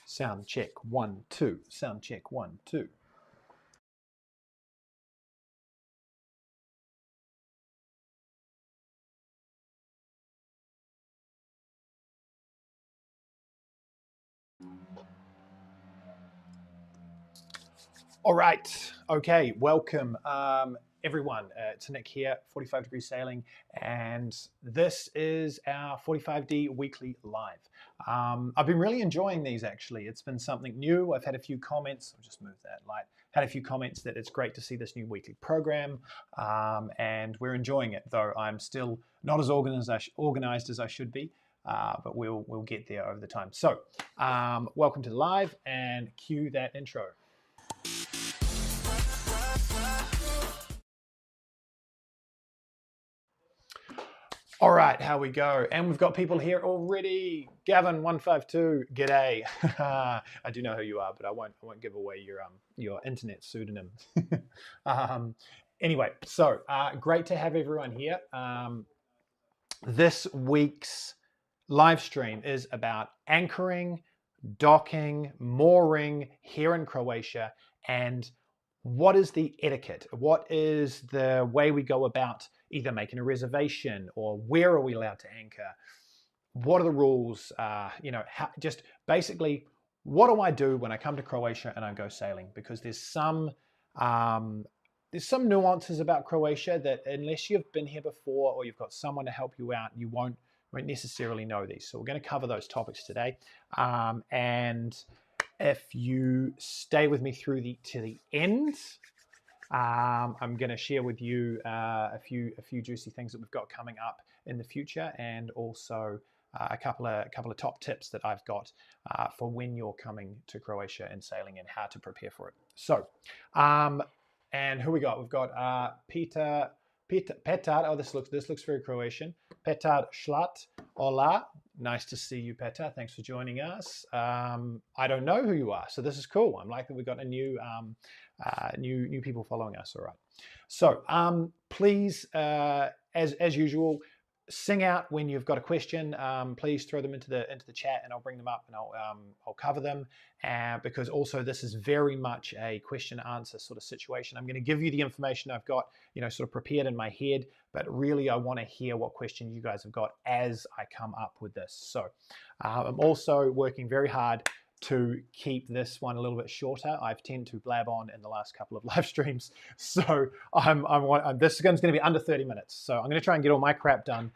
Sound check, 1, 2. Sound check, 1, 2. All right. Okay. Welcome, everyone. It's Nick here, 45 Degree Sailing, and this is our 45D weekly live. I've been really enjoying these, actually. It's been something new. I've had a few comments. I'll just move that light. Had a few comments that it's great to see this new weekly program, and we're enjoying it, though I'm still not as organized as I should be. But we'll get there over the time. So, welcome to the live, and cue that intro. All right, how we go. And we've got people here already. Gavin152, g'day. I do know who you are, but I won't give away your internet pseudonym. Anyway, so great to have everyone here. This week's live stream is about anchoring, docking, mooring here in Croatia, and what is the etiquette? What is the way we go about either making a reservation, or where are we allowed to anchor? What are the rules? Just basically, what do I do when I come to Croatia and I go sailing? Because there's some nuances about Croatia that unless you've been here before or you've got someone to help you out, you won't necessarily know these. So we're going to cover those topics today, and if you stay with me through to the end, I'm going to share with you a few juicy things that we've got coming up in the future, and also a couple of top tips that I've got for when you're coming to Croatia and sailing, and how to prepare for it. So, and who we got? We've got Petar. Oh, this looks very Croatian. Petar Šlat. Hola. Nice to see you, Petar. Thanks for joining us. I don't know who you are, so this is cool. I'm like that we've got a new people following us. All right. So please, as usual, sing out when you've got a question. Please throw them into the chat, and I'll bring them up, and I'll cover them. Because also this is very much a question answer sort of situation. I'm going to give you the information I've got, sort of prepared in my head, but really I want to hear what question you guys have got as I come up with this. So I'm also working very hard to keep this one a little bit shorter. I've tended to blab on in the last couple of live streams, so this one's going to be under 30 minutes. So I'm going to try and get all my crap done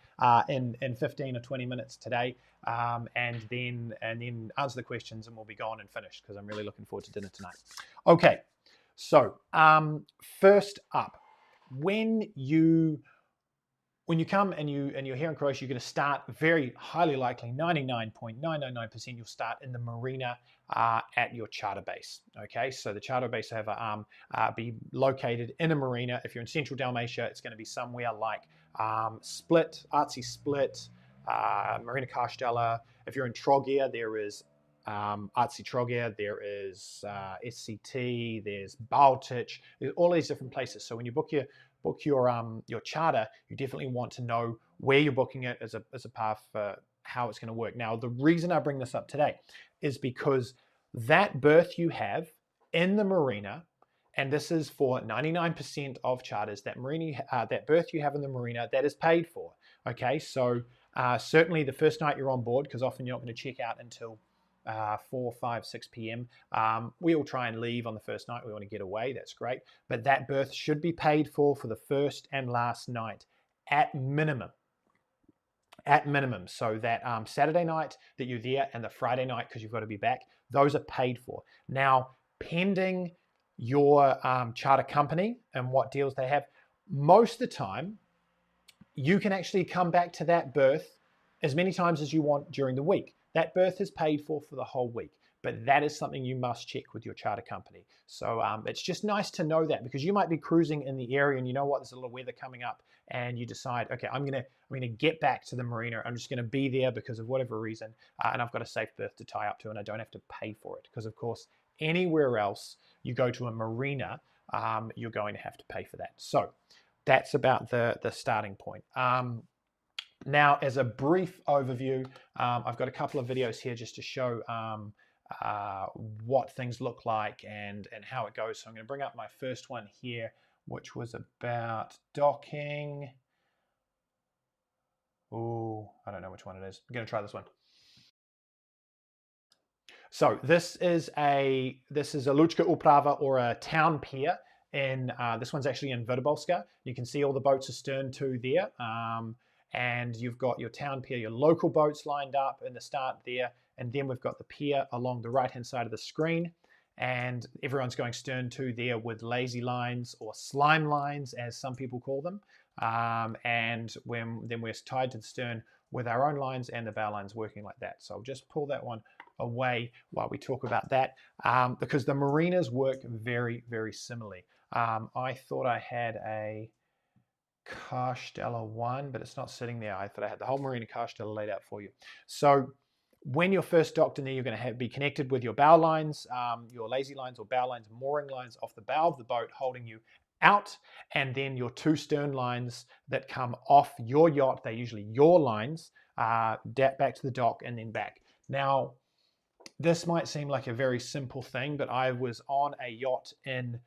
in 15 or 20 minutes today, and then answer the questions, and we'll be gone and finished, because I'm really looking forward to dinner tonight. Okay, so first up, when you come and you're here in Croatia, you're going to start very highly likely, 99.999%, you'll start in the marina at your charter base. Okay, so the charter base will have be located in a marina. If you're in Central Dalmatia, it's going to be somewhere like Split, Artsy Split, Marina Kaštela. If you're in Trogir, there is Artsy Trogir, there is SCT, there's Baltic, there's all these different places. So when you book your charter, you definitely want to know where you're booking it as a path for how it's going to work. Now, the reason I bring this up today is because that berth you have in the marina, and this is for 99% of charters, that berth you have in the marina, that is paid for. Okay, so certainly the first night you're on board, because often you're not going to check out until 4, 5, 6 p.m. We all try and leave on the first night. We want to get away. That's great. But that berth should be paid for the first and last night at minimum. At minimum. So that Saturday night that you're there, and the Friday night, because you've got to be back, those are paid for. Now, pending your charter company and what deals they have, most of the time, you can actually come back to that berth as many times as you want during the week. That berth is paid for the whole week, but that is something you must check with your charter company. So it's just nice to know that, because you might be cruising in the area and you know what, there's a little weather coming up, and you decide, okay, I'm gonna get back to the marina. I'm just gonna be there because of whatever reason, and I've got a safe berth to tie up to, and I don't have to pay for it. Because of course, anywhere else you go to a marina, you're going to have to pay for that. So that's about the starting point. Now, as a brief overview, I've got a couple of videos here just to show what things look like and how it goes. So I'm going to bring up my first one here, which was about docking. Oh, I don't know which one it is. I'm going to try this one. So this is a Lučka uprava, or a town pier. In this one's actually in Vrbolska. You can see all the boats are stern to there, and you've got your town pier, your local boats lined up in the start there, and then we've got the pier along the right-hand side of the screen, and everyone's going stern to there with lazy lines, or slime lines, as some people call them, and then we're tied to the stern with our own lines and the bow lines working like that. So I'll just pull that one away while we talk about that, because the marinas work very, very similarly. I thought I had a Carstella one, but it's not sitting there. I thought I had the whole Marina Carstella laid out for you. So when you're first docked in there, you're going to be connected with your bow lines, your lazy lines or bow lines, mooring lines off the bow of the boat holding you out, and then your two stern lines that come off your yacht. They're usually your lines, back to the dock and then back. Now, this might seem like a very simple thing, but I was on a yacht in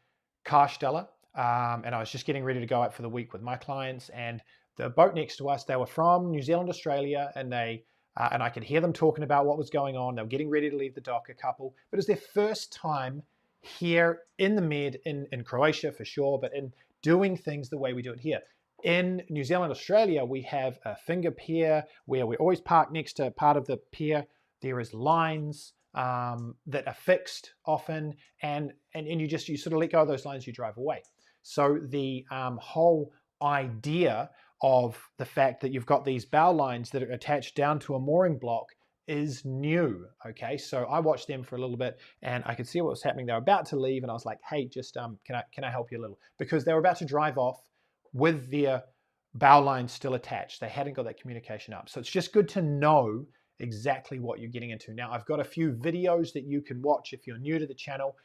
Carstella, and I was just getting ready to go out for the week with my clients, and the boat next to us, they were from New Zealand, Australia, and and I could hear them talking about what was going on. They were getting ready to leave the dock, a couple, but it was their first time here in the Med, in Croatia for sure, but in doing things the way we do it here. In New Zealand, Australia, we have a finger pier where we always park next to part of the pier. There is lines that are fixed often, and you sort of let go of those lines, you drive away. So the whole idea of the fact that you've got these bow lines that are attached down to a mooring block is new. Okay, so I watched them for a little bit, and I could see what was happening. They were about to leave, and I was like, "Hey, just can I help you a little?" Because they were about to drive off with their bow lines still attached. They hadn't got that communication up. So it's just good to know exactly what you're getting into. Now, I've got a few videos that you can watch if you're new to the channel.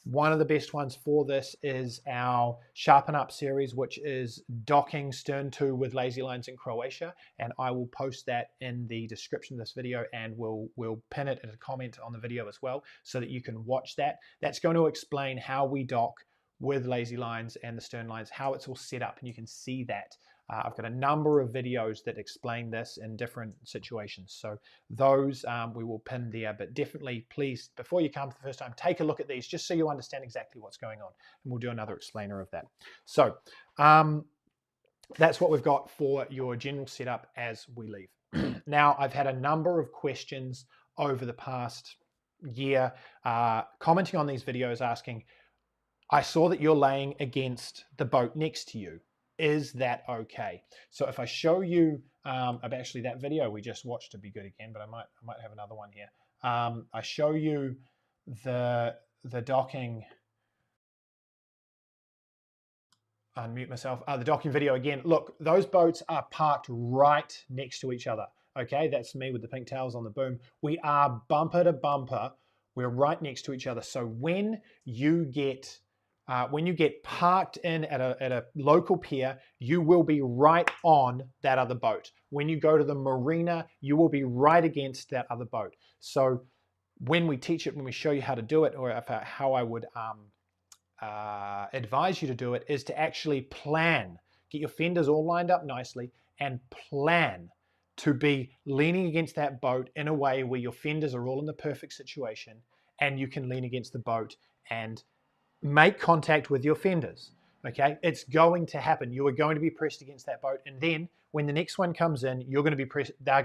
One of the best ones for this is our Sharpen Up series, which is docking stern to with lazy lines in Croatia, and I will post that in the description of this video, and we'll pin it in a comment on the video as well, so that you can watch that. That's going to explain how we dock with lazy lines and the stern lines, how it's all set up, and you can see that. I've got a number of videos that explain this in different situations. So those we will pin there, but definitely please, before you come for the first time, take a look at these just so you understand exactly what's going on. And we'll do another explainer of that. So that's what we've got for your general setup as we leave. Now, I've had a number of questions over the past year commenting on these videos asking, I saw that you're laying against the boat next to you. Is that okay? So if I show you, actually that video we just watched to be good again, but I might have another one here. I show you the docking. Unmute myself. The docking video again. Look, those boats are parked right next to each other. Okay, that's me with the pink towels on the boom. We are bumper to bumper. We're right next to each other. So when you get parked in at a local pier, you will be right on that other boat. When you go to the marina, you will be right against that other boat. So when we teach it, when we show you how to do it, or how I would advise you to do it, is to actually plan. Get your fenders all lined up nicely and plan to be leaning against that boat in a way where your fenders are all in the perfect situation, and you can lean against the boat and make contact with your fenders. Okay, it's going to happen. You are going to be pressed against that boat, and then when the next one comes in, they're going to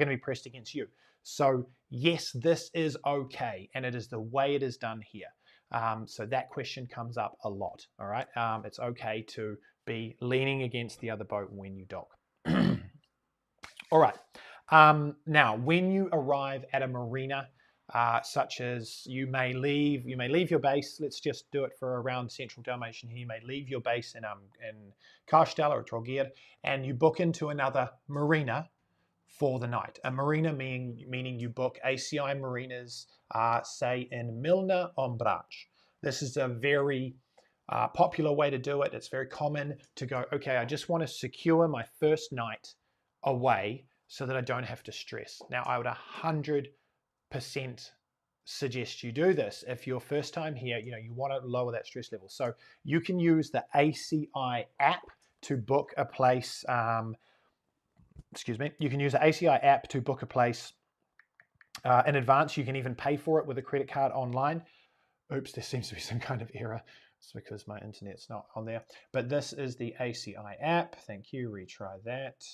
be pressed against you. So yes, this is okay, and it is the way it is done here. So that question comes up a lot. All right, it's okay to be leaning against the other boat when you dock. All right. Now, when you arrive at a marina, such as you may leave your base. Let's just do it for around Central Dalmatian here. You may leave your base in Carstella or Trogir, and you book into another marina for the night. A marina meaning you book ACI marinas, say in Milna on Brač. This is a very popular way to do it. It's very common to go, okay, I just want to secure my first night away so that I don't have to stress. Now, I would 100% suggest you do this. If you're first time here, you want to lower that stress level. So you can use the ACI app to book a place. Excuse me. You can use the ACI app to book a place in advance. You can even pay for it with a credit card online. Oops, there seems to be some kind of error. It's because my internet's not on there. But this is the ACI app. Thank you. Retry that.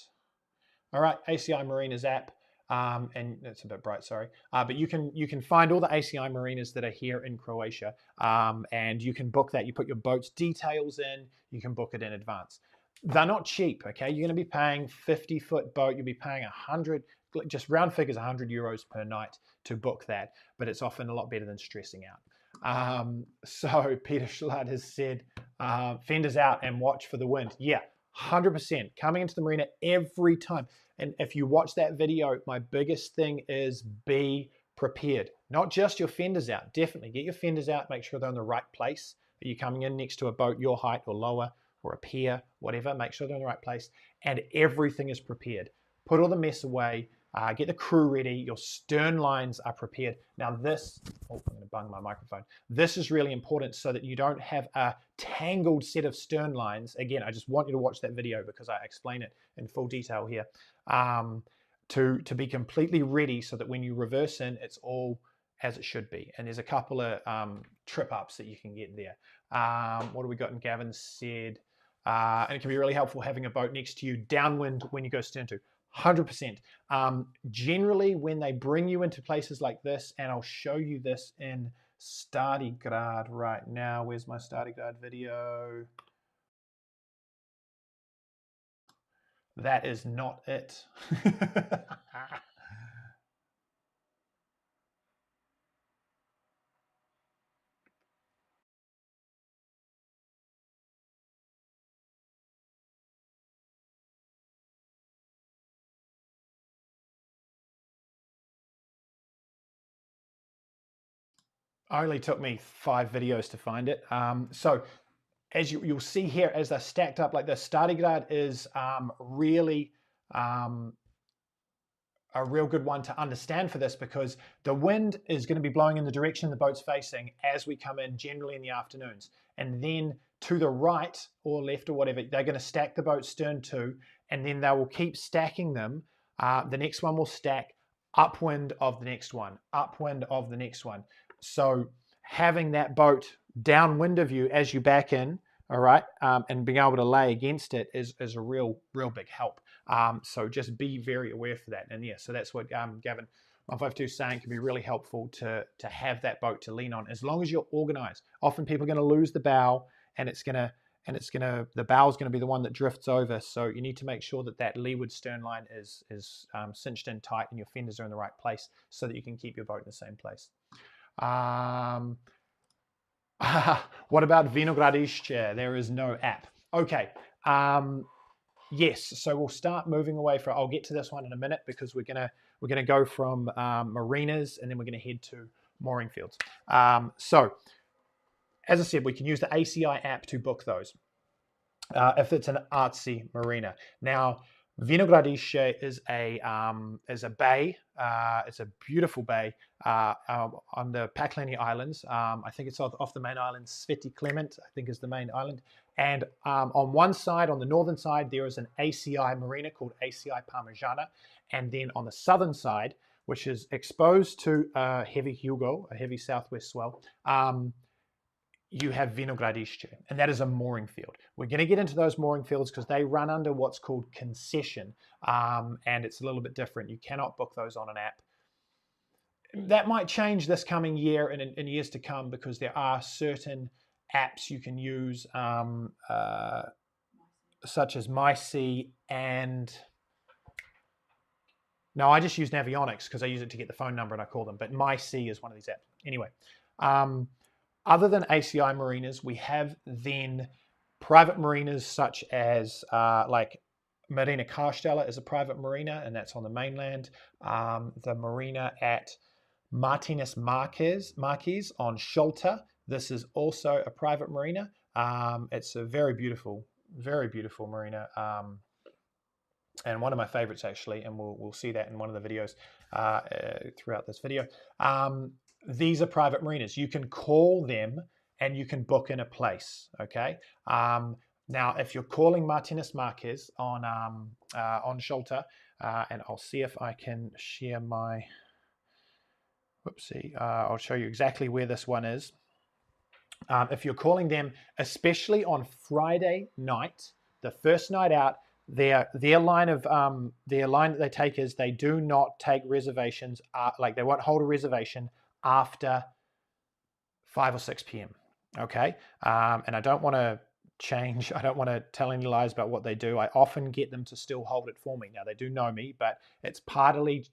All right, ACI Marinas app. And it's a bit bright, sorry. But you can find all the ACI marinas that are here in Croatia, and you can book that. You put your boat's details in. You can book it in advance. They're not cheap, okay? You're going to be paying 50-foot boat. You'll be paying 100, just round figures, 100 euros per night to book that. But it's often a lot better than stressing out. So Peter Schlad has said, fenders out and watch for the wind. Yeah, 100%. Coming into the marina every time. And if you watch that video, my biggest thing is be prepared. Not just your fenders out. Definitely get your fenders out. Make sure they're in the right place. Are you coming in next to a boat your height or lower, or a pier, whatever? Make sure they're in the right place. And everything is prepared. Put all the mess away. Get the crew ready. Your stern lines are prepared. Now this, I'm going to bung my microphone. This is really important so that you don't have a tangled set of stern lines. Again, I just want you to watch that video because I explain it in full detail here. To be completely ready so that when you reverse in, it's all as it should be. And there's a couple of trip ups that you can get there. What do we got? And Gavin said, and it can be really helpful having a boat next to you downwind when you go stern to. 100%. Generally, when they bring you into places like this, and I'll show you this in Stardigrad right now. Where's my Stardigrad video? That is not it. Only took me 5 videos to find it. So as you'll see here, as they're stacked up like this, Stardigrad is really a real good one to understand for this, because the wind is going to be blowing in the direction the boat's facing as we come in, generally in the afternoons. And then to the right or left or whatever, they're going to stack the boat stern to, and then they will keep stacking them. The next one will stack upwind of the next one, upwind of the next one. So having that boat downwind of you as you back in, all right, and being able to lay against it is a real big help. So just be very aware for that. And yeah, so that's what Gavin 152 is saying, can be really helpful to have that boat to lean on, as long as you're organized. Often people are going to lose the bow, and the bow is going to be the one that drifts over. So you need to make sure that that leeward stern line is cinched in tight, and your fenders are in the right place so that you can keep your boat in the same place. What about Vinogradice? There is no app. Okay. Yes, so we'll start moving away from. I'll get to this one in a minute, because we're gonna go from marinas, and then we're gonna head to mooring fields. So, as I said, we can use the ACI app to book those if it's an artsy marina. Now, Vinogradice is a bay. It's a beautiful bay on the Pakleni Islands. I think it's off the main island. Sveti Clement, I think, is the main island. And on one side, on the northern side, there is an ACI marina called ACI Parmigiana. And then on the southern side, which is exposed to heavy Hugo, a heavy southwest swell, you have Vinogradice, and that is a mooring field. We're going to get into those mooring fields because they run under what's called concession, and it's a little bit different. You cannot book those on an app. That might change this coming year and in years to come, because there are certain apps you can use, such as MySea, and no, I just use Navionics because I use it to get the phone number and I call them, but MySea is one of these apps. Anyway, other than ACI marinas, we have then private marinas such as like Marina Karstella is a private marina, and that's on the mainland. The marina at Martinez Marquez on Sholta, this is also a private marina. It's a very beautiful marina, and one of my favorites actually, and we'll see that in one of the videos throughout this video. these are private marinas. You can call them and you can book in a place. Okay. Now, if you're calling Martinez Marquez on Sholta, and I'll see if I can share my. Whoopsie. I'll show you exactly where this one is. If you're calling them, especially on Friday night, the first night out, their line that they take is they do not take reservations. Like they won't hold a reservation after 5 or 6 p.m. Okay, and I don't want to change. I don't want to tell any lies about what they do. I often get them to still hold it for me. Now they do know me, but it's partly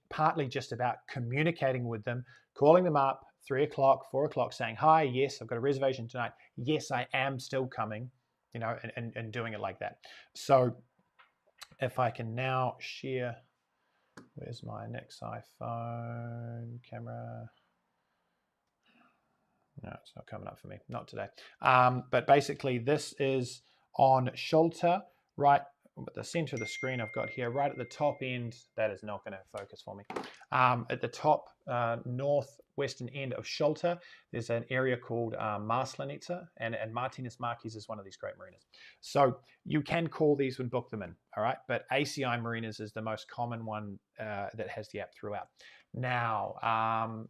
just about communicating with them, calling them up 3 o'clock, 4 o'clock, saying, "Hi, yes, I've got a reservation tonight. Yes, I am still coming," you know, and doing it like that. So if I can now share, where's my next iPhone camera? No, it's not coming up for me. Not today. But basically, this is on Sholta, right at the center of the screen I've got here, right at the top end. That is not going to focus for me. At the top northwestern end of Sholta, there's an area called Maslenica, and Martinez Marquez is one of these great marinas. So you can call these and book them in, all right? But ACI Marinas is the most common one that has the app throughout. Now,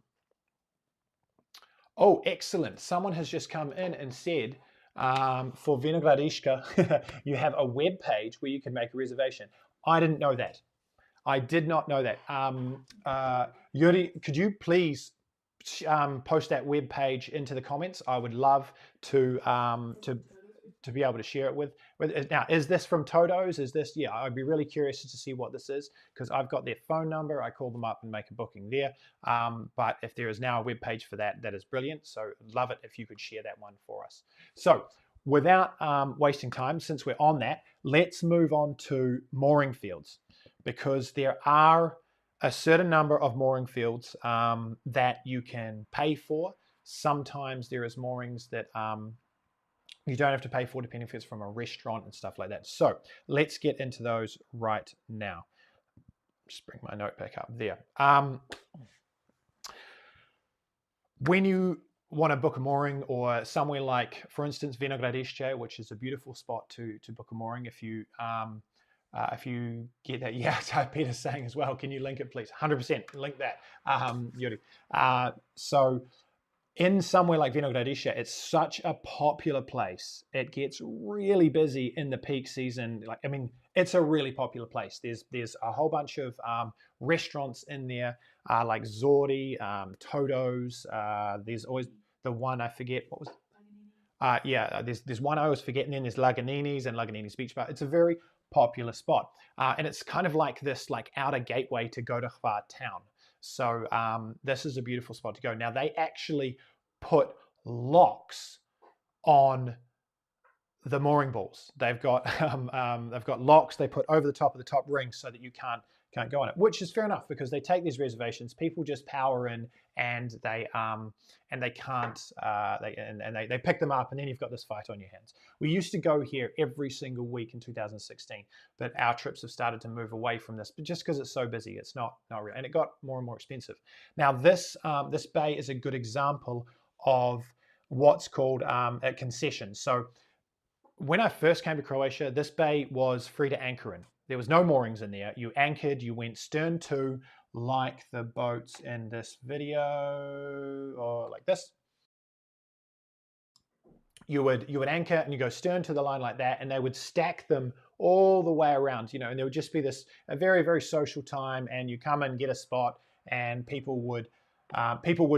oh, excellent. Someone has just come in and said, for Vinogradishka, you have a web page where you can make a reservation. I didn't know that. I did not know that. Yuri, could you please post that web page into the comments? I would love to be able to share it with. Now, is this from Toto's? Is this? Yeah, I'd be really curious to see what this is because I've got their phone number. I call them up and make a booking there. But if there is now a web page for that, that is brilliant. So love it if you could share that one for us. So without wasting time, since we're on that, let's move on to mooring fields because there are a certain number of mooring fields that you can pay for. Sometimes there is moorings that you don't have to pay for, depending if it's from a restaurant and stuff like that. So let's get into those right now. Just bring my note back up there. When you want to book a mooring or somewhere like, for instance, Vinogradishche, which is a beautiful spot to book a mooring, if you get that, yeah, Peter's saying as well, can you link it, please? 100% link that, Yuri. So in somewhere like Vinogradishche, it's such a popular place. It gets really busy in the peak season. Like, I mean, it's a really popular place. There's a whole bunch of restaurants in there, like Zordi, Toto's. There's always the one I forget what was. Yeah, there's one I always forget, and then there's Laganini's and Laganini's Beach Bar. It's a very popular spot, and it's kind of like this like outer gateway to go to Hvar town. So this is a beautiful spot to go. Now they actually put locks on the mooring balls. They've got locks they put over the top of the top ring so that you can't go on it, which is fair enough because they take these reservations. People just power in and they can't they pick them up and then you've got this fight on your hands. We used to go here every single week in 2016, but our trips have started to move away from this, but just because it's so busy, it's not real, and it got more and more expensive. Now this bay is a good example of what's called a concession. So when I first came to Croatia, this bay was free to anchor in. There was no moorings in there. You anchored, you went stern to, like the boats in this video, or like this. You would anchor and you go stern to the line like that, and they would stack them all the way around, you know, and there would just be a very, very social time, and you come and get a spot, and people would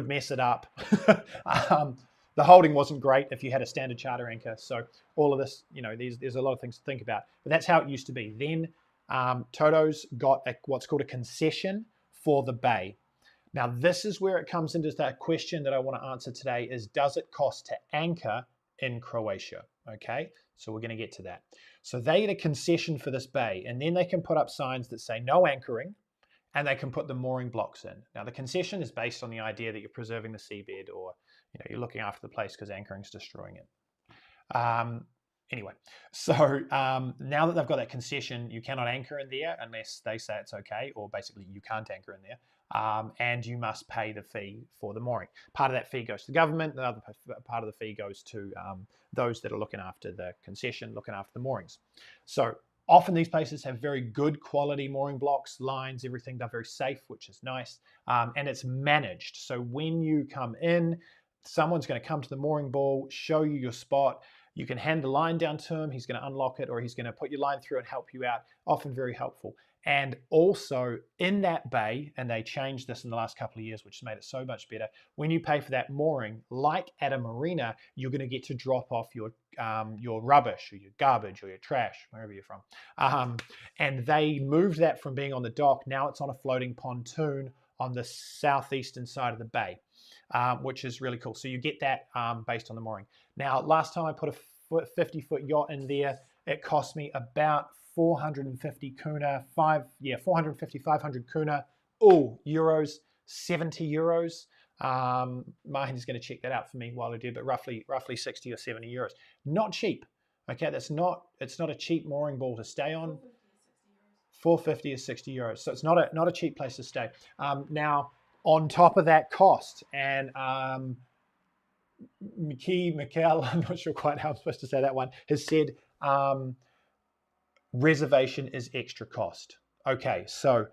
mess it up. The holding wasn't great if you had a standard charter anchor. So all of this, you know, there's a lot of things to think about. But that's how it used to be. Then Toto's got what's called a concession for the bay. Now this is where it comes into that question that I want to answer today is, does it cost to anchor in Croatia? Okay, so we're going to get to that. So they get a concession for this bay, and then they can put up signs that say no anchoring, and they can put the mooring blocks in. Now the concession is based on the idea that you're preserving the seabed, or you're looking after the place because anchoring's destroying it. Anyway, so now that they've got that concession, you cannot anchor in there unless they say it's okay, or basically you can't anchor in there. and you must pay the fee for the mooring. Part of that fee goes to the government, the other part of the fee goes to those that are looking after the concession, looking after the moorings. So often these places have very good quality mooring blocks, lines, everything. They're very safe, which is nice, and it's managed. So when you come in, someone's going to come to the mooring ball, show you your spot. You can hand the line down to him. He's going to unlock it, or he's going to put your line through and help you out. Often very helpful. And also in that bay, and they changed this in the last couple of years, which has made it so much better, when you pay for that mooring, like at a marina, you're going to get to drop off your rubbish or your garbage or your trash, wherever you're from. And they moved that from being on the dock. Now it's on a floating pontoon on the southeastern side of the bay, which is really cool. So you get that based on the mooring. Now, last time I put a 50-foot yacht in there, it cost me about 450 kuna, 450, 500 kuna, euros, 70 euros. Mahin's going to check that out for me while I do, but roughly 60 or 70 euros. Not cheap. Okay, it's not a cheap mooring ball to stay on. 450 is 60 euros. So it's not a cheap place to stay. Now, on top of that cost, and Mikkel, I'm not sure quite how I'm supposed to say that one, has said reservation is extra cost. Okay, so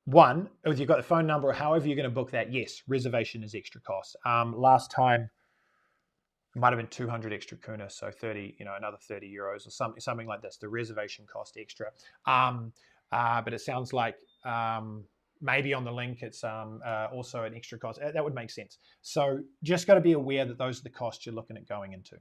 one, if you've got the phone number or however you're going to book that, yes, reservation is extra cost. Last time it might have been 200 extra kuna, so 30, another 30 euros or something like this. The reservation cost extra. But it sounds like maybe on the link it's also an extra cost. That would make sense. So just got to be aware that those are the costs you're looking at going into.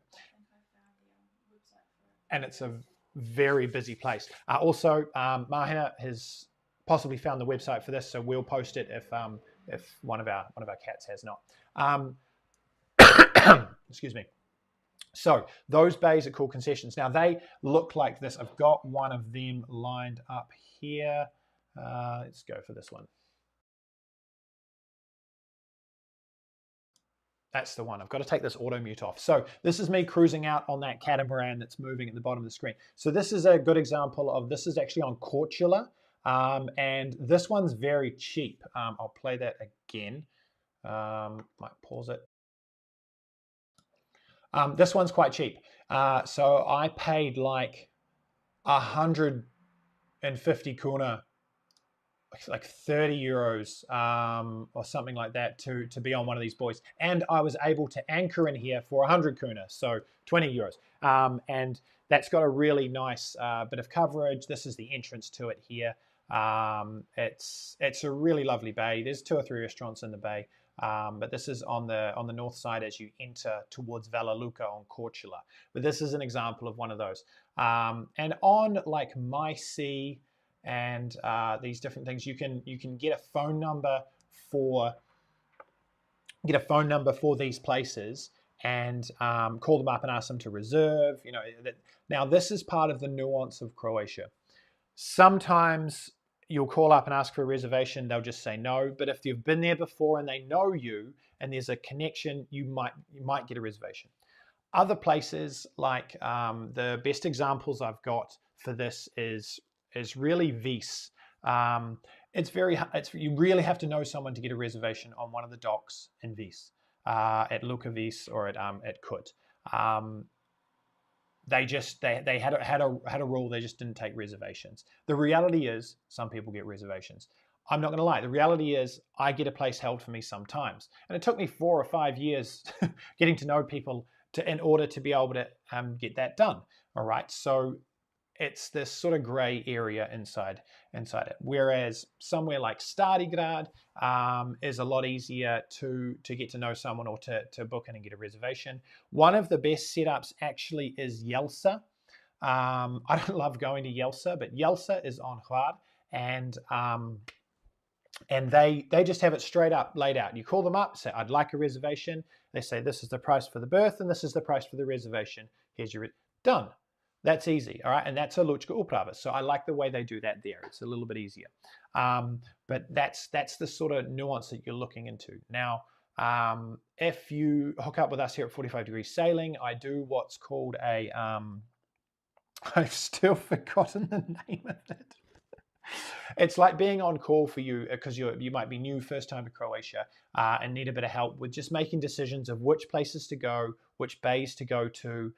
And it's a very busy place. Also, Mahina has possibly found the website for this, so we'll post it if one of our cats has not. Excuse me. So those bays are called concessions. Now they look like this. I've got one of them lined up here. Let's go for this one. That's the one. I've got to take this auto mute off. So this is me cruising out on that catamaran that's moving at the bottom of the screen. So this is a good example of, this is actually on Croatia, and this one's very cheap. I'll play that again. Might pause it. This one's quite cheap. So I paid like 150 kuna, like 30 euros or something like that to be on one of these buoys. And I was able to anchor in here for 100 kuna, so 20 euros. And that's got a really nice bit of coverage. This is the entrance to it here. It's a really lovely bay. There's 2 or 3 restaurants in the bay. But this is on the north side as you enter towards Lavaliere on Croatia. But this is an example of one of those. And on like My Sea and these different things, you can get a phone number for these places and call them up and ask them to reserve. Now this is part of the nuance of Croatia. Sometimes you'll call up and ask for a reservation, they'll just say no. But if you've been there before and they know you and there's a connection, you might get a reservation. Other places, like the best examples I've got for this is really Vis. You really have to know someone to get a reservation on one of the docks in Vis, at Luka Vis or at Kut. They had a rule. They just didn't take reservations. The reality is some people get reservations. I'm not going to lie. The reality is I get a place held for me sometimes, and it took me 4 or 5 years getting to know people in order to be able to get that done. All right, so it's this sort of gray area inside it. Whereas somewhere like Stadigrad is a lot easier to get to know someone or to book in and get a reservation. One of the best setups actually is Jelsa. I don't love going to Jelsa, but Jelsa is on Hvar, and they just have it straight up laid out. You call them up, say, I'd like a reservation. They say, this is the price for the berth and this is the price for the reservation. Here's your done. That's easy, all right? And that's a Lučka uprava. So I like the way they do that there. It's a little bit easier. But that's the sort of nuance that you're looking into. Now, if you hook up with us here at 45 Degrees Sailing, I do what's called a, I've still forgotten the name of it. It's like being on call for you because you might be new first time to Croatia and need a bit of help with just making decisions of which places to go, which bays to go to,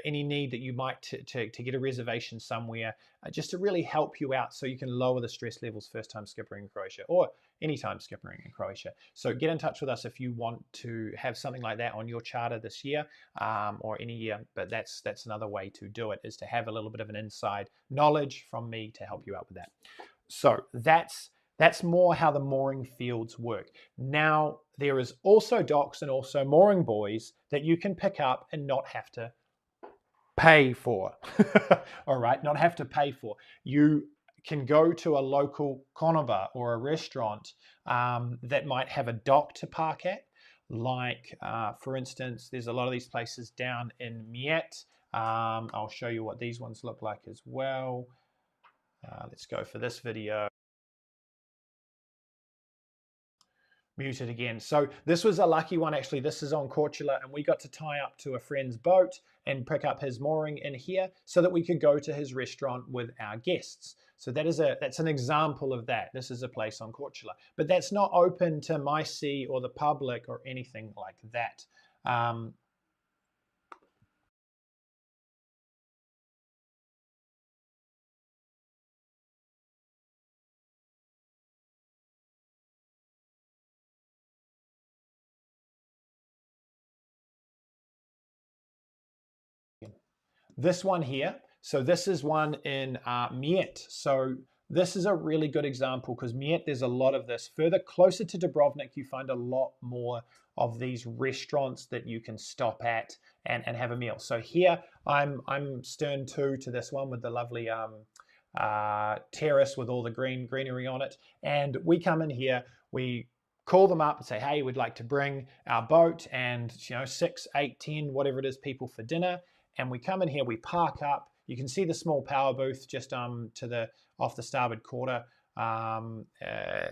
any need that you might to get a reservation somewhere, just to really help you out so you can lower the stress levels first time skippering in Croatia or anytime skippering in Croatia. So get in touch with us if you want to have something like that on your charter this year or any year. But that's another way to do it, is to have a little bit of an inside knowledge from me to help you out with that. So that's more how the mooring fields work. Now, there is also docks and also mooring buoys that you can pick up and not have to pay for. All right, not have to pay for. You can go to a local konoba or a restaurant that might have a dock to park at. Like, for instance, there's a lot of these places down in Miet. I'll show you what these ones look like as well. Let's go for this video. Muted again. So this was a lucky one, actually. This is on Korčula, and we got to tie up to a friend's boat and pick up his mooring in here so that we could go to his restaurant with our guests. So that's an example of that. This is a place on Korčula, but that's not open to my sea or the public or anything like that. This one here, so this is one in Miet. So this is a really good example because Miet, there's a lot of this. Further closer to Dubrovnik, you find a lot more of these restaurants that you can stop at and have a meal. So here I'm stern to this one with the lovely terrace with all the greenery on it. And we come in here, we call them up and say, hey, we'd like to bring our boat and 6, 8, 10, whatever it is, people for dinner. And we come in here, we park up. You can see the small power booth just off the starboard quarter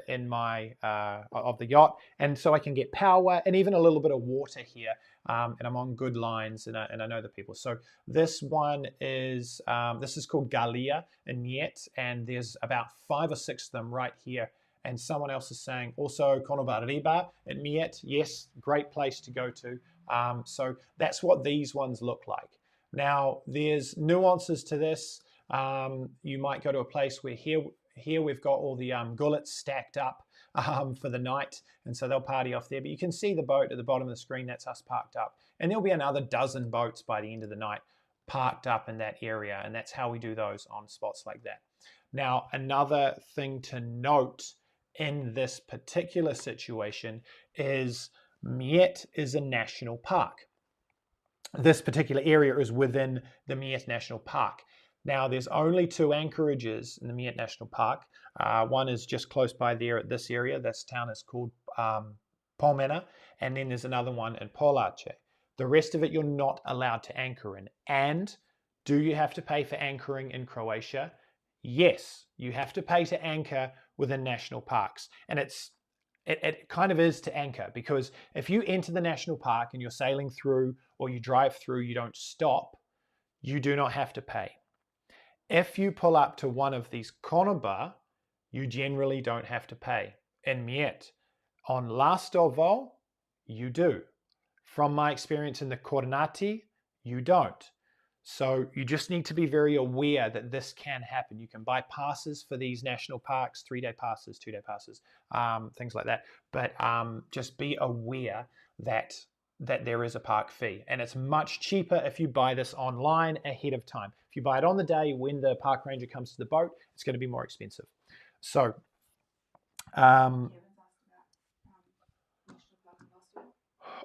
in my of the yacht, and so I can get power and even a little bit of water here. And I'm on good lines, and I know the people. So this one is this is called Galia in Niet, and there's about 5 or 6 of them right here. And someone else is saying also Konoba Riba in Miet. Yes, great place to go to. So that's what these ones look like. Now, there's nuances to this. You might go to a place where here we've got all the gullets stacked up for the night, and so they'll party off there. But you can see the boat at the bottom of the screen. That's us parked up. And there'll be another dozen boats by the end of the night parked up in that area, and that's how we do those on spots like that. Now, another thing to note in this particular situation is Miet is a national park. This particular area is within the Miet National Park. Now, there's only 2 anchorages in the Miet National Park. One is just close by there at this area. This town is called Pomena, and then there's another one in Polace. The rest of it you're not allowed to anchor in. And do you have to pay for anchoring in Croatia? Yes, you have to pay to anchor within national parks. And it kind of is to anchor, because if you enter the national park and you're sailing through or you drive through, you don't stop, you do not have to pay. If you pull up to one of these konoba, you generally don't have to pay. In Miet, on Lastovo, you do. From my experience in the Kornati, you don't. So you just need to be very aware that this can happen. You can buy passes for these national parks, 3-day passes, 2-day passes, things like that. But just be aware that there is a park fee. And it's much cheaper if you buy this online ahead of time. If you buy it on the day when the park ranger comes to the boat, it's going to be more expensive. So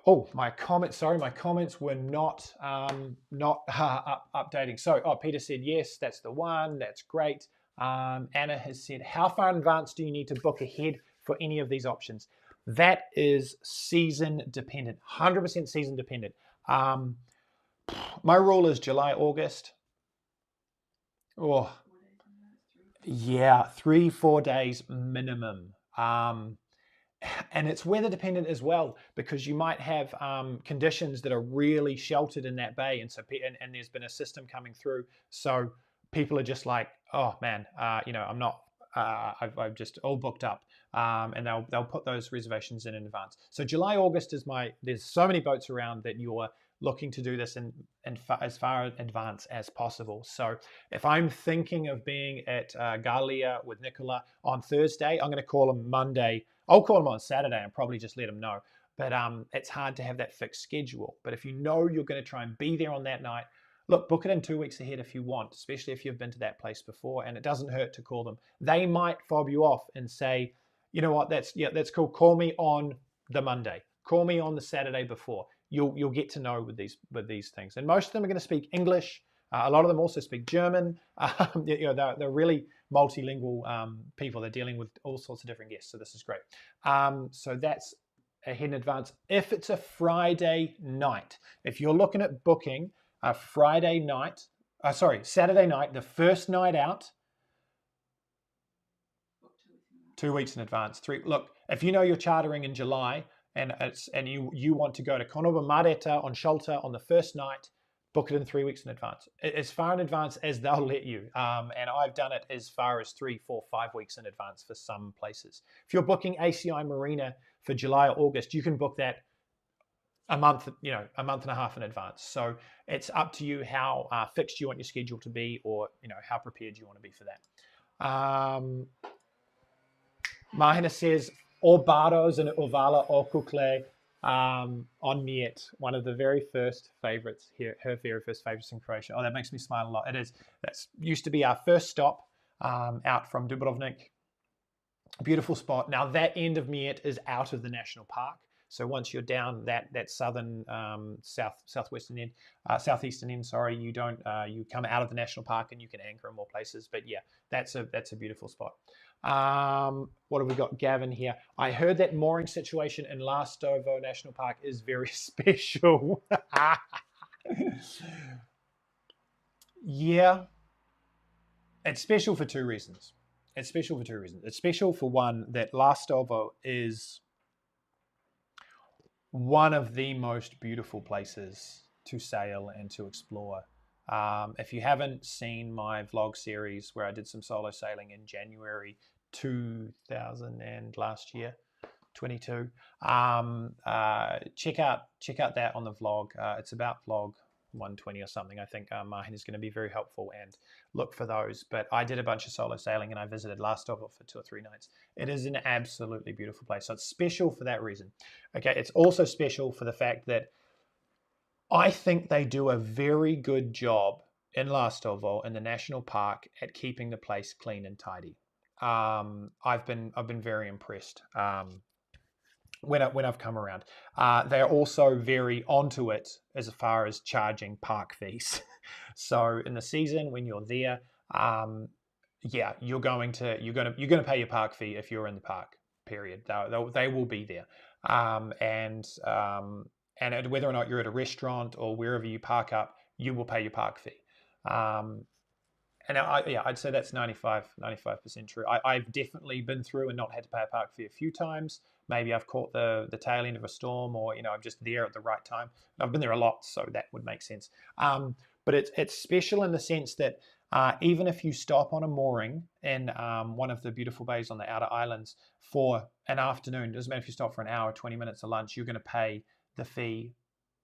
oh, my comments were not updating. So, Peter said, yes, that's the one. That's great. Anna has said, how far in advance do you need to book ahead for any of these options? That is season dependent, 100% season dependent. My rule is July, August. Oh, yeah, 3-4 days minimum. And it's weather dependent as well, because you might have conditions that are really sheltered in that bay, and so and there's been a system coming through, so people are just like, oh man, I'm not. I've just all booked up, and they'll put those reservations in advance. So July, August is my. There's so many boats around that you're looking to do this in as far in advance as possible. So if I'm thinking of being at Gallia with Nicola on Thursday, I'm going to call him Monday. I'll call him on Saturday and probably just let him know. But it's hard to have that fixed schedule. But if you know you're going to try and be there on that night, look, book it in 2 weeks ahead if you want, especially if you've been to that place before, and it doesn't hurt to call them. They might fob you off and say, you know what, that's cool. Call me on the Monday. Call me on the Saturday before. You'll get to know with these things. And most of them are going to speak English. A lot of them also speak German. They're really multilingual people. They're dealing with all sorts of different guests, so this is great. So that's ahead in advance. If it's a Friday night, if you're looking at booking a Saturday night, the first night out, 2 weeks in advance. Look, if you know you're chartering in July and you want to go to Conova Mareta on Sholta on the first night, book it in 3 weeks in advance, as far in advance as they'll let you. And I've done it as far as 3, 4, 5 weeks in advance for some places. If you're booking ACI Marina for July or August, you can book that a month and a half in advance. So it's up to you how fixed you want your schedule to be, or how prepared you want to be for that. Marinas says Orbados and Uvala Okukle on Miet, one of the very first favorites here, her very first favorites in Croatia. Oh, that makes me smile a lot. It is. That used to be our first stop out from Dubrovnik. Beautiful spot. Now that end of Miet is out of the national park. So once you're down that southern southeastern end, you don't you come out of the national park and you can anchor in more places. But yeah, that's a beautiful spot. What have we got, Gavin here? I heard that mooring situation in Lastovo National Park is very special. Yeah, it's special for two reasons. It's special for one, that Lastovo is one of the most beautiful places to sail and to explore. If you haven't seen my vlog series where I did some solo sailing in January 2000 and last year, 22, check out that on the vlog. It's about vlog 120 or something. I think Mahin is going to be very helpful, and look for those. But I did a bunch of solo sailing and I visited Lastovo for 2 or 3 nights. It is an absolutely beautiful place. So it's special for that reason. Okay, it's also special for the fact that I think they do a very good job in Lastovo in the national park at keeping the place clean and tidy. I've been very impressed when I've come around. They are also very onto it as far as charging park fees. So in the season when you're there, you're going to pay your park fee if you're in the park. Period. They will be there, and whether or not you're at a restaurant or wherever you park up, you will pay your park fee. And I'd say that's 95% true. I've definitely been through and not had to pay a park fee a few times. Maybe I've caught the tail end of a storm, or I'm just there at the right time. I've been there a lot, so that would make sense. But it's special in the sense that even if you stop on a mooring in one of the beautiful bays on the outer islands for an afternoon, doesn't matter if you stop for an hour, 20 minutes of lunch, you're going to pay the fee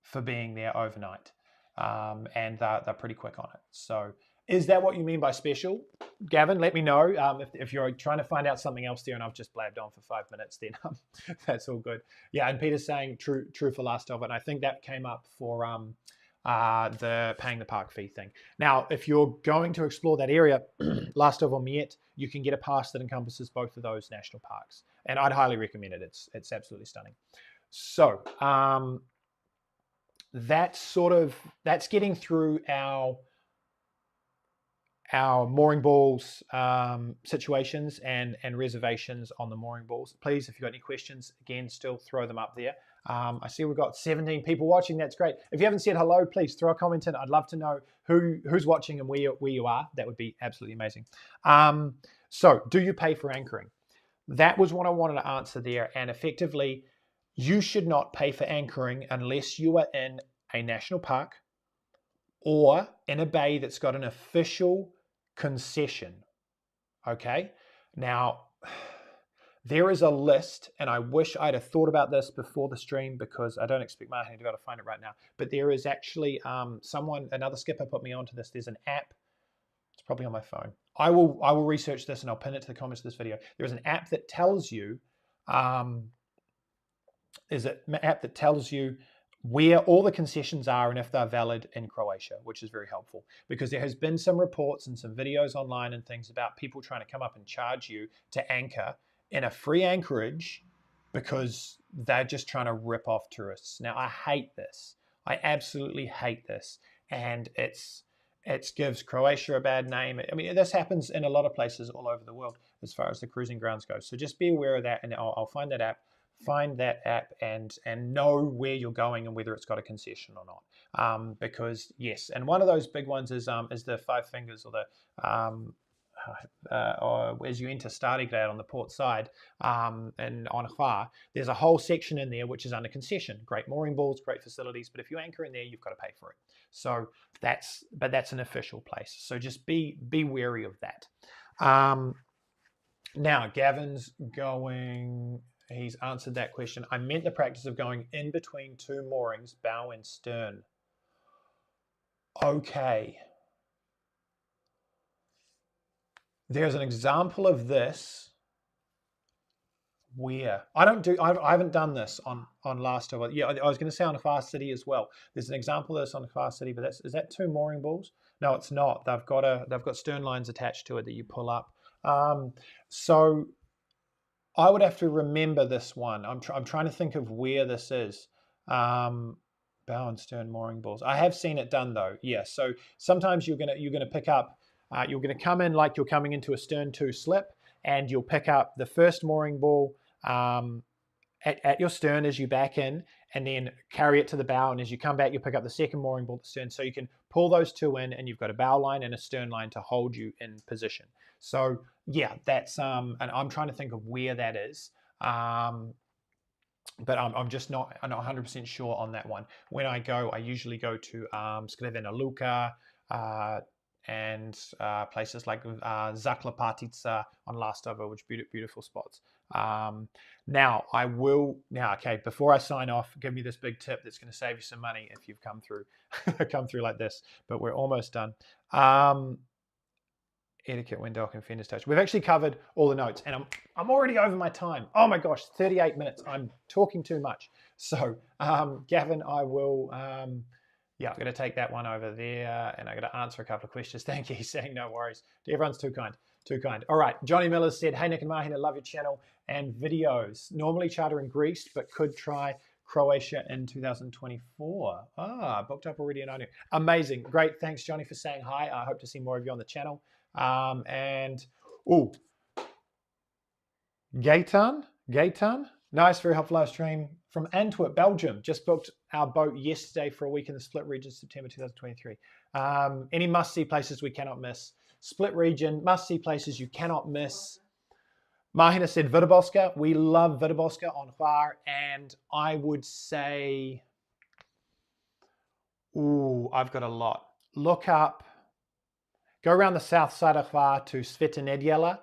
for being there overnight, and they're pretty quick on it. So is that what you mean by special, Gavin? Let me know if you're trying to find out something else there and I've just blabbed on for 5 minutes, then that's all good. Yeah, and Peter's saying true for Lastovo, and I think that came up for the paying the park fee thing. Now, if you're going to explore that area, Lastovo Miet, you can get a pass that encompasses both of those national parks, and I'd highly recommend it. It's absolutely stunning. So that's getting through our mooring balls situations and reservations on the mooring balls. Please, if you've got any questions, again, still throw them up there. I see we've got 17 people watching. That's great. If you haven't said hello, please throw a comment in. I'd love to know who's watching and where you are. That would be absolutely amazing. So do you pay for anchoring? That was what I wanted to answer there. And effectively, you should not pay for anchoring unless you are in a national park or in a bay that's got an official concession. Okay, now there is a list, and I wish I'd have thought about this before the stream because I don't expect Martin to be able to find it right now. But there is actually another skipper put me onto this. There's an app. It's probably on my phone. I will research this and I'll pin it to the comments of this video. There is an app that tells you, where all the concessions are and if they're valid in Croatia, which is very helpful because there has been some reports and some videos online and things about people trying to come up and charge you to anchor in a free anchorage because they're just trying to rip off tourists. Now, I hate this. I absolutely hate this. And it gives Croatia a bad name. I mean, this happens in a lot of places all over the world as far as the cruising grounds go. So just be aware of that, and I'll find that app. Find that app and know where you're going and whether it's got a concession or not. Because yes, and one of those big ones is the Five Fingers or the or as you enter Starigradë on the port side and on quay, there's a whole section in there which is under concession. Great mooring balls, great facilities, but if you anchor in there, you've got to pay for it. So that's an official place. So just be wary of that. Now Gavin's going. He's answered that question. I meant the practice of going in between two moorings, bow and stern. Okay. There's an example of this where I haven't done this on Lastover. Yeah, I was going to say on Fast City as well. There's an example of this on Fast City, but is that two mooring balls? No, it's not. They've got stern lines attached to it that you pull up. So I would have to remember this one. I'm trying to think of where this is. Bow and stern mooring balls. I have seen it done though. Yeah. So sometimes you're gonna pick up. You're gonna come in like you're coming into a stern two slip, and you'll pick up the first mooring ball at your stern as you back in, and then carry it to the bow. And as you come back, you pick up the second mooring ball at the stern. So you can pull those two in, and you've got a bow line and a stern line to hold you in position. So yeah, that's and I'm trying to think of where that is, but I'm just not 100% sure on that one. When I go, I usually go to Skrevena Luka and places like Zaklapatica on Lastovo, which are beautiful spots. Okay, before I sign off, give me this big tip that's going to save you some money if you've come through like this. But we're almost done. Etiquette when docking and fenders touch. We've actually covered all the notes, and I'm already over my time. Oh my gosh, 38 minutes. I'm talking too much. So Gavin, I will. Yeah, I'm going to take that one over there, and I'm going to answer a couple of questions. Thank you. He's saying no worries. Everyone's too kind. Too kind. All right. Johnny Miller said, "Hey Nick and Martin, I love your channel and videos. Normally charter in Greece, but could try Croatia in 2024. Booked up already and I knew. Amazing. Great. Thanks, Johnny, for saying hi. I hope to see more of you on the channel. Gaetan, nice, very helpful live stream from Antwerp, Belgium. Just booked our boat yesterday for a week in the Split region, September 2023. Any must-see places we cannot miss? Split region, must-see places you cannot miss. Mahina said Vitaboska. We love Vitaboska on Hvar, and I would say, I've got a lot. Look up. Go around the south side of Hvar to Sveta Nedjela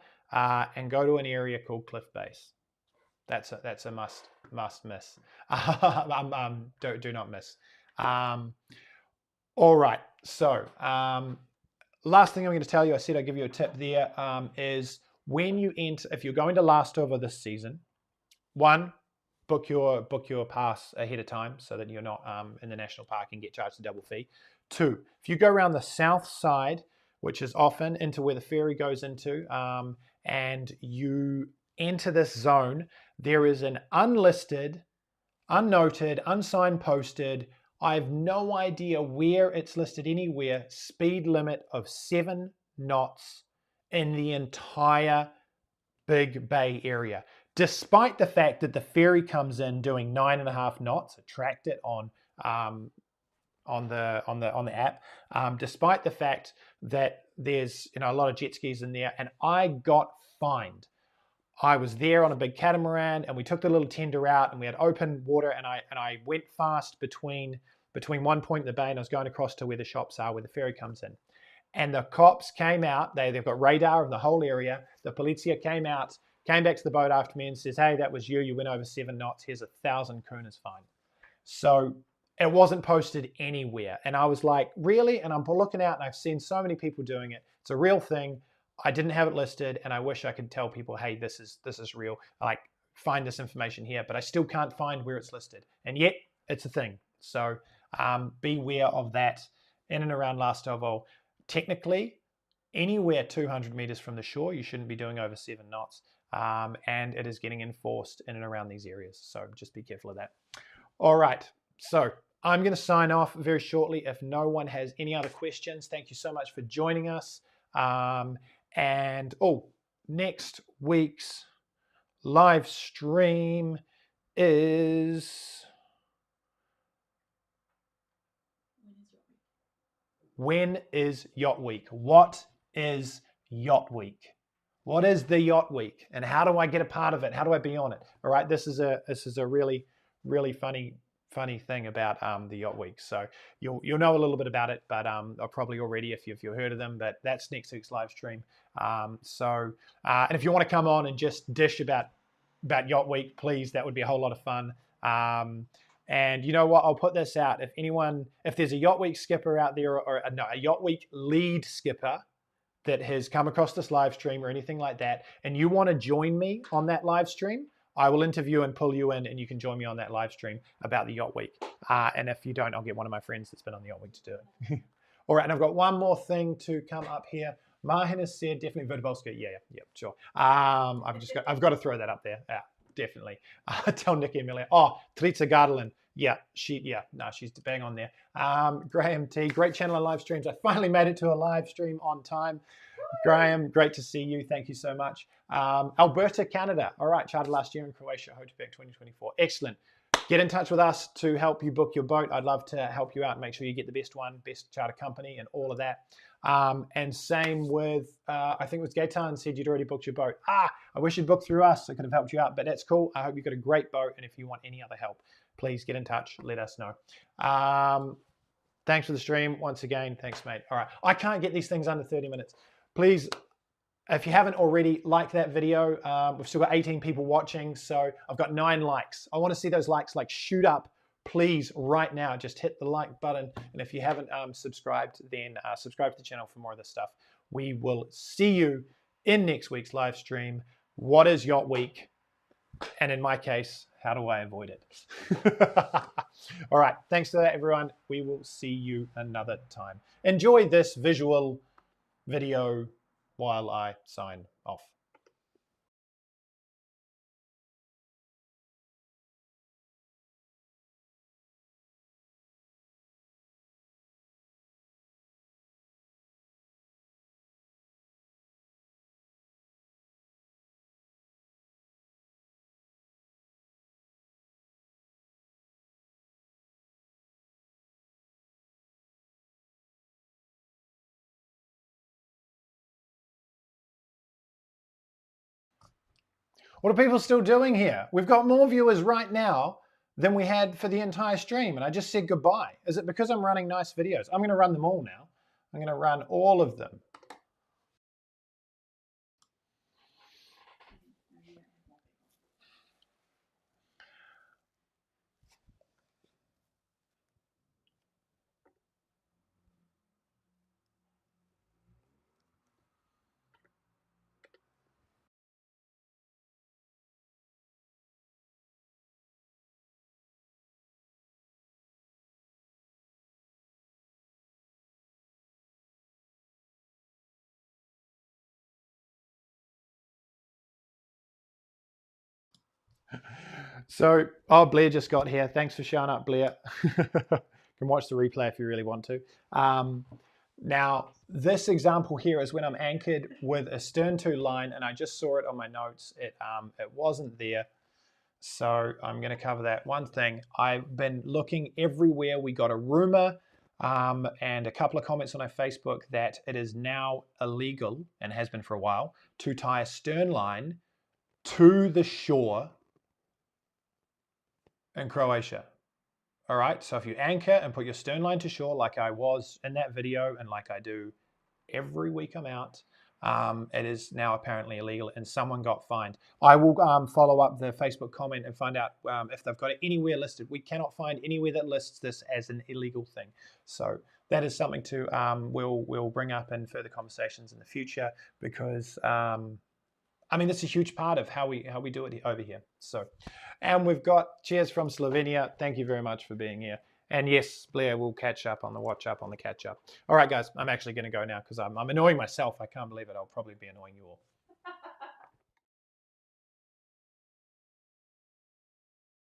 and go to an area called Cliff Base. That's a must miss. Do not miss. All right. So last thing I'm going to tell you, I said I'd give you a tip there, is when you enter, if you're going to Lastovo this season, one, book your pass ahead of time so that you're not in the national park and get charged a double fee. Two, if you go around the south side, which is often into where the ferry goes into, and you enter this zone, there is an unlisted, unnoted, unsigned posted, I have no idea where it's listed anywhere, speed limit of 7 knots in the entire Big Bay area. Despite the fact that the ferry comes in doing 9.5 knots, I tracked it on the app, despite the fact that there's a lot of jet skis in there, and I got fined. I was there on a big catamaran, and we took the little tender out, and we had open water, and I went fast between one point in the bay, and I was going across to where the shops are, where the ferry comes in, And the cops came out. They've got radar of the whole area. The policia came out, came back to the boat after me and says, hey, that was you. You went over 7 knots. Here's 1,000 krooners fine. So it wasn't posted anywhere. And I was like, really? And I'm looking out and I've seen so many people doing it. It's a real thing. I didn't have it listed and I wish I could tell people, hey, this is real. Like, find this information here, but I still can't find where it's listed. And yet it's a thing. So beware of that. In and around Lastovo, technically, anywhere 200 meters from the shore, you shouldn't be doing over 7 knots. And it is getting enforced in and around these areas. So just be careful of that. All right. So I'm going to sign off very shortly. If no one has any other questions, thank you so much for joining us. Next week's live stream is... When is Yacht Week? What is Yacht Week? What is the Yacht Week? And how do I get a part of it? How do I be on it? All right, this is a really, really funny thing about the Yacht Week. So you'll know a little bit about it, but probably already if you've heard of them. But that's next week's live stream. And if you want to come on and just dish about Yacht Week, please, that would be a whole lot of fun. And you know what? I'll put this out. If there's a Yacht Week skipper out there, or a Yacht Week lead skipper that has come across this live stream or anything like that, and you want to join me on that live stream, I will interview and pull you in, and you can join me on that live stream about the Yacht Week. And if you don't, I'll get one of my friends that's been on the Yacht Week to do it. All right, and I've got one more thing to come up here. Marinas said definitely Vertibolska. Yeah, sure. I've got to throw that up there. Yeah, definitely. Tell Nick Emilia. Oh, Tritza Gardelin. Yeah, she's bang on there. Graham T, great channel and live streams. I finally made it to a live stream on time. Graham, great to see you. Thank you so much. Alberta, Canada. All right, chartered last year in Croatia, Hotepec 2024. Excellent. Get in touch with us to help you book your boat. I'd love to help you out and make sure you get the best one, best charter company and all of that. And same with, I think it was Gaetan said you'd already booked your boat. I wish you'd booked through us. I could have helped you out, but that's cool. I hope you've got a great boat. And if you want any other help, please get in touch. Let us know. Thanks for the stream. Once again, thanks, mate. All right. I can't get these things under 30 minutes. Please, if you haven't already, like that video. We've still got 18 people watching, so I've got 9 likes. I want to see those likes like shoot up. Please, right now, just hit the like button. And if you haven't subscribed, then subscribe to the channel for more of this stuff. We will see you in next week's live stream. What is Yacht Week? And in my case, how do I avoid it? All right. Thanks for that, everyone. We will see you another time. Enjoy this visual video while I sign off. What are people still doing here? We've got more viewers right now than we had for the entire stream, and I just said goodbye. Is it because I'm running nice videos? I'm going to run them all now. I'm going to run all of them. So, Blair just got here. Thanks for showing up, Blair. You can watch the replay if you really want to. Now, this example here is when I'm anchored with a stern-to line, and I just saw it on my notes. It wasn't there. So I'm going to cover that. One thing, I've been looking everywhere. We got a rumor and a couple of comments on our Facebook that it is now illegal, and has been for a while, to tie a stern line to the shore in Croatia. All right, so if you anchor and put your stern line to shore like I was in that video and like I do every week I'm out. It is now apparently illegal, and someone got fined. I will follow up the Facebook comment and find out if they've got it anywhere listed. We cannot find anywhere that lists this as an illegal thing. So that is something to we'll bring up in further conversations in the future, because I mean, that's a huge part of how we do it over here. So, and we've got cheers from Slovenia. Thank you very much for being here. And yes, Blair, we'll catch up on the catch up. All right, guys, I'm actually going to go now because I'm annoying myself. I can't believe it. I'll probably be annoying you all.